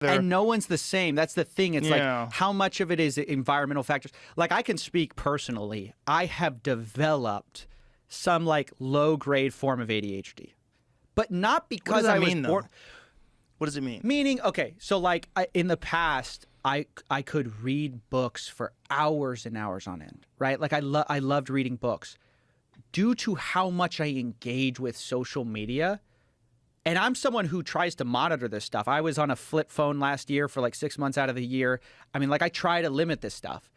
And no one's the same. That's the thing. It's like how much of it is environmental factors. Like I can speak personally. I have developed some like low-grade form of ADHD, but not because I was born. What does it mean? Meaning, okay, so like in the past, I could read books for hours and hours on end, right? Like I loved reading books. Due to how much I engage with social media, and I'm someone who tries to monitor this stuff. I was on a flip phone last year for like 6 months out of the year. I mean, like I try to limit this stuff.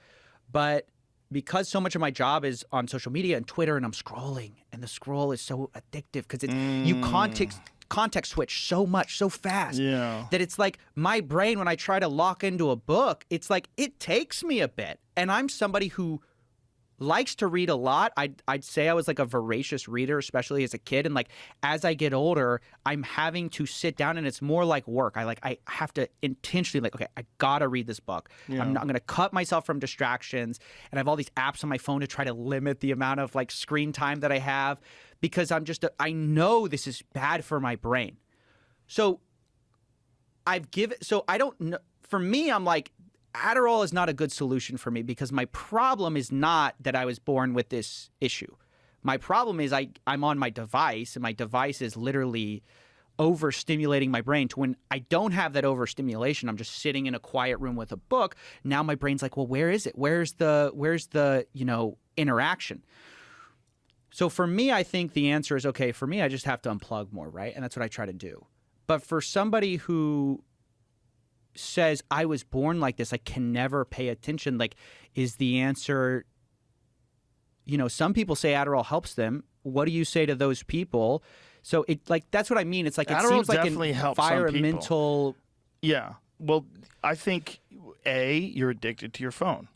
But because so much of my job is on social media and Twitter and I'm scrolling, and the scroll is so addictive because it's you context switch so much, so fast that it's like my brain, when I try to lock into a book, it's like it takes me a bit. And I'm somebody who likes to read a lot. I'd say I was like a voracious reader, especially as a kid. And like as I get older, I'm having to sit down, and it's more like work. I have to intentionally like, okay, I gotta read this book. I'm gonna cut myself from distractions, and I have all these apps on my phone to try to limit the amount of like screen time that I have, because I know this is bad for my brain. So I don't know. For me, I'm like, Adderall is not a good solution for me, because my problem is not that I was born with this issue. My problem is I'm on my device, and my device is literally overstimulating my brain to when I don't have that overstimulation. I'm just sitting in a quiet room with a book. Now my brain's like, well, where is it? Where's the interaction? So for me, I think the answer is, okay, for me, I just have to unplug more, right? And that's what I try to do. But for somebody who says I was born like this, I can never pay attention, like, is the answer, some people say Adderall helps them. What do you say to those people? So it like, that's what I mean. It's like, it Adderall seems like definitely an helps environmental. Yeah. Well, I think you're addicted to your phone.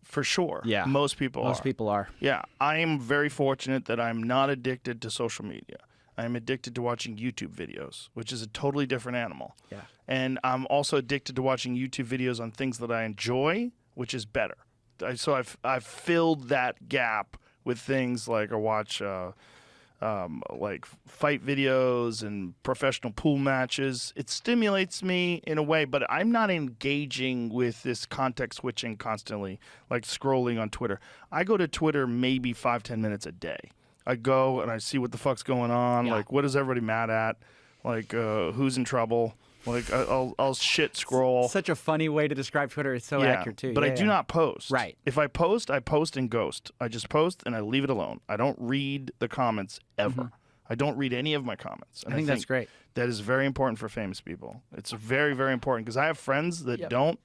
For sure. Yeah. Most people are. Yeah. I am very fortunate that I'm not addicted to social media. I'm addicted to watching YouTube videos, which is a totally different animal. Yeah. And I'm also addicted to watching YouTube videos on things that I enjoy, which is better. So I've filled that gap with things like I watch like fight videos and professional pool matches. It stimulates me in a way, but I'm not engaging with this context switching constantly, like scrolling on Twitter. I go to Twitter maybe 5-10 minutes a day. I go and I see what the fuck's going on. Like, what is everybody mad at? Like, who's in trouble? Like, I'll shit scroll. Such a funny way to describe Twitter. It's so accurate, too. But I do not post. Right. If I post and ghost. I just post and I leave it alone. I don't read the comments ever. Mm-hmm. I don't read any of my comments. And I think that's great. That is very important for famous people. It's very, very important, because I have friends that don't,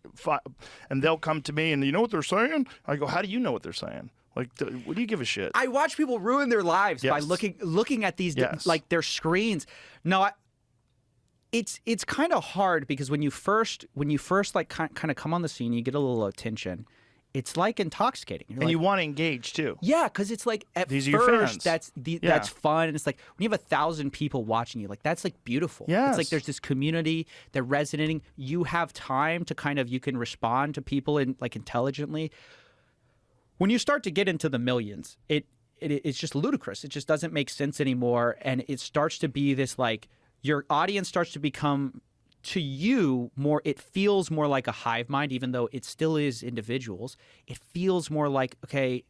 and they'll come to me and, you know what they're saying? I go, how do you know what they're saying? Like, what do you give a shit? I watch people ruin their lives by looking at these like their screens. No, it's kind of hard, because when you first like kind of come on the scene, you get a little attention. It's like intoxicating. And like, you want to engage too. Yeah, because it's like at these are your first fans. That's fun, and it's like when you have 1,000 people watching you, like that's like beautiful. Yes. It's like there's this community, they're resonating. You have time to you can respond to people like intelligently. When you start to get into the millions, it's just ludicrous. It just doesn't make sense anymore, and it starts to be this like, your audience starts to become, to you, more, it feels more like a hive mind, even though it still is individuals. It feels more like, okay,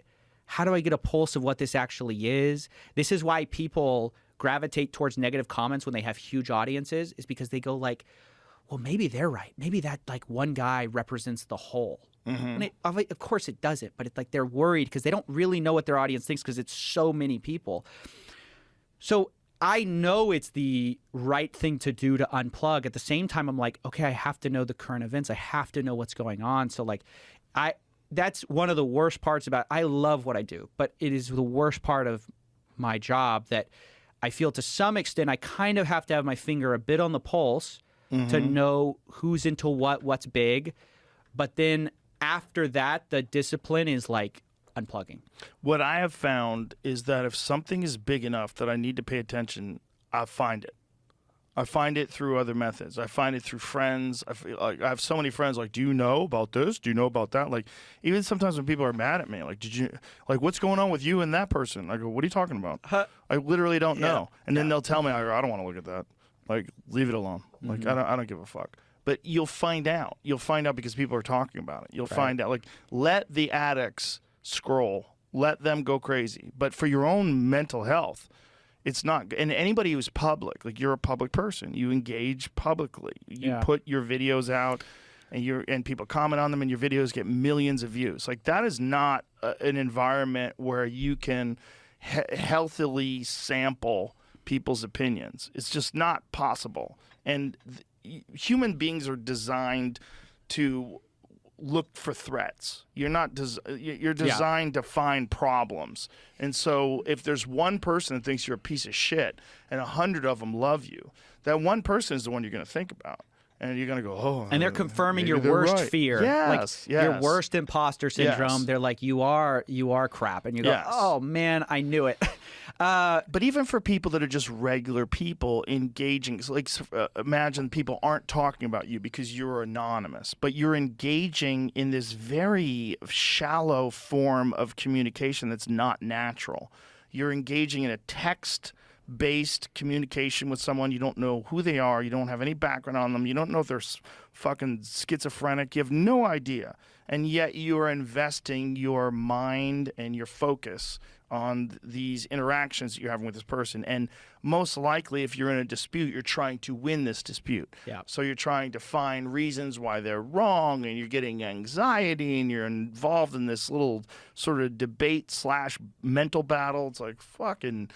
how do I get a pulse of what this actually is? This is why people gravitate towards negative comments when they have huge audiences, is because they go like, well, maybe they're right. Maybe that like one guy represents the whole. Mm-hmm. And of course it doesn't, but it's like they're worried because they don't really know what their audience thinks, because it's so many people. So I know it's the right thing to do to unplug. At the same time, I'm like, okay, I have to know the current events. I have to know what's going on. So like, that's one of the worst parts about, I love what I do, but it is the worst part of my job that I feel to some extent I kind of have to have my finger a bit on the pulse to know who's into what's big. But then after that, the discipline is like unplugging. What I have found is that if something is big enough that I need to pay attention, I find it. I find it through other methods. I find it through friends. I have so many friends, like, do you know about this? Do you know about that? Like, even sometimes when people are mad at me, like, what's going on with you and that person? I go, what are you talking about? I literally don't know. And then they'll tell me, I don't want to look at that. Like, leave it alone. Like, I don't give a fuck. but you'll find out. You'll find out because people are talking about it. You'll find out. Like, let the addicts scroll. Let them go crazy. But for your own mental health, it's not. And anybody who's public, like you're a public person, you engage publicly. You put your videos out, and people comment on them, and your videos get millions of views. Like, that is not an environment where you can healthily sample people's opinions. It's just not possible. And human beings are designed to look for threats. You're designed to find problems. And so if there's one person that thinks you're a piece of shit and 100 of them love you, that one person is the one you're going to think about. And you're going to go, oh. And they're confirming your worst fear. Yes, like your worst imposter syndrome. Yes. They're like, you are crap. And you go, oh, man, I knew it. But even for people that are just regular people engaging, like imagine people aren't talking about you because you're anonymous, but you're engaging in this very shallow form of communication that's not natural. You're engaging in a text-based communication with someone. You don't know who they are. You don't have any background on them. You don't know if they're fucking schizophrenic. You have no idea. And yet you are investing your mind and your focus on these interactions that you're having with this person. And most likely, if you're in a dispute, you're trying to win this dispute. Yeah. So you're trying to find reasons why they're wrong, and you're getting anxiety, and you're involved in this little sort of debate/mental battle. It's like, fucking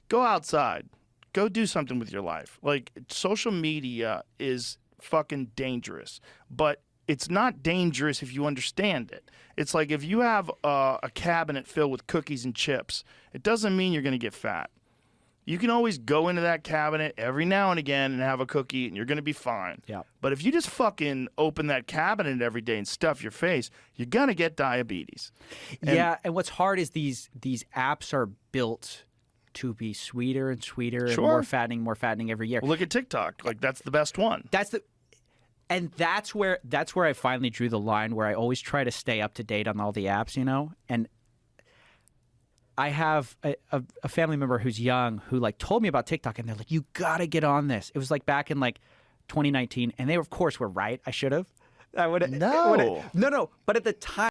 go outside. Go do something with your life. Like, social media is fucking dangerous, but it's not dangerous if you understand it. It's like if you have a cabinet filled with cookies and chips, it doesn't mean you're going to get fat. You can always go into that cabinet every now and again and have a cookie, and you're going to be fine. Yeah. But if you just fucking open that cabinet every day and stuff your face, you're going to get diabetes. And what's hard is these apps are built to be sweeter and sweeter and more fattening every year. Well, look at TikTok. Like, that's the best one. And that's where I finally drew the line, where I always try to stay up to date on all the apps, you know? And I have a family member who's young who like told me about TikTok, and they're like, you got to get on this. It was like back in like 2019, and they of course were right. I should have. I would have. No. No. But at the time,